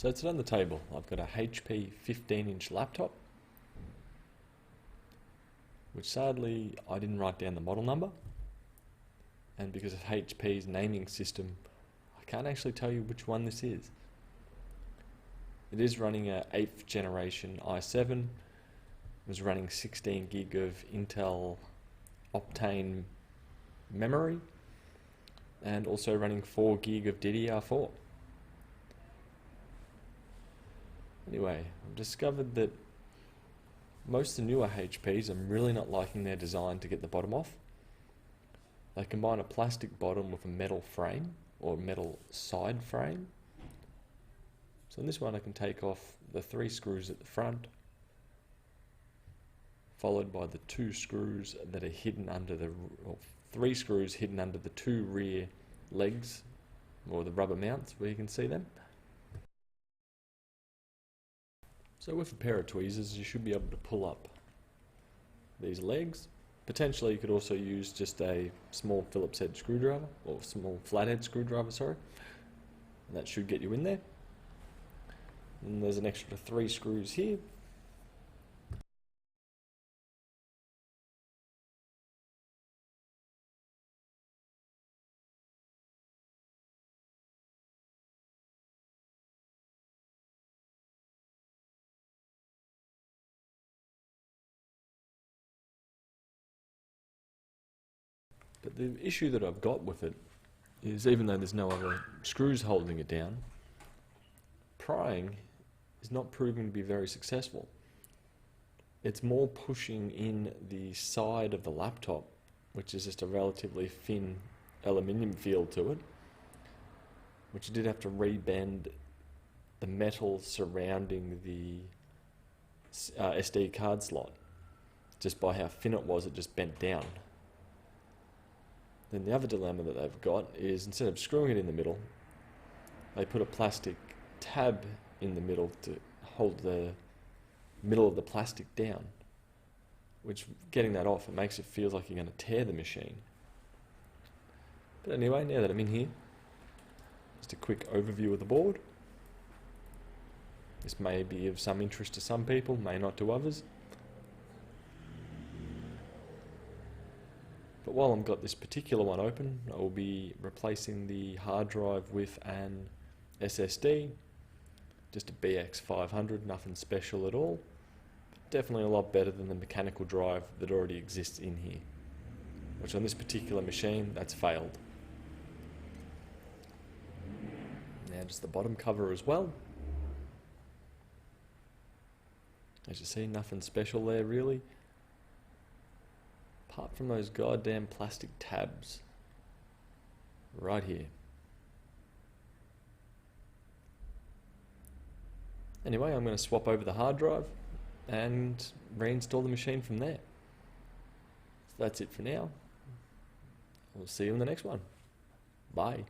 So today on the table, I've got a HP 15-inch laptop, which sadly I didn't write down the model number, and because of HP's naming system, I can't actually tell you which one this is. It is running a 8th generation i7. It was running 16 gig of Intel Optane memory, and also running 4 gig of DDR4. Anyway, I've discovered that most of the newer HPs, I'm really not liking their design to get the bottom off. They combine a plastic bottom with a metal frame, or metal side frame. So in this one I can take off the 3 screws at the front, followed by the 2 screws that are hidden under the, or 3 screws hidden under the 2 rear legs, or the rubber mounts where you can see them. So with a pair of tweezers you should be able to pull up these legs. Potentially you could also use just a small Phillips head screwdriver, or small flathead screwdriver, sorry. And that should get you in there. And there's an extra 3 screws here. But the issue that I've got with it is, even though there's no other screws holding it down, prying is not proving to be very successful. It's more pushing in the side of the laptop, which is just a relatively thin aluminium feel to it, which I did have to rebend the metal surrounding the SD card slot. Just by how thin it was, it just bent down. Then the other dilemma that they've got is, instead of screwing it in the middle, they put a plastic tab in the middle to hold the middle of the plastic down, which, getting that off, it makes it feel like you're going to tear the machine. But anyway, now that I'm in here, just a quick overview of the board. This may be of some interest to some people, may not to others. But while I've got this particular one open, I will be replacing the hard drive with an SSD, just a BX500, nothing special at all. Definitely a lot better than the mechanical drive that already exists in here, which on this particular machine, that's failed. Now just the bottom cover as well. As you see, nothing special there really, apart from those goddamn plastic tabs right here. Anyway, I'm going to swap over the hard drive and reinstall the machine from there. So that's it for now. We'll see you in the next one. Bye.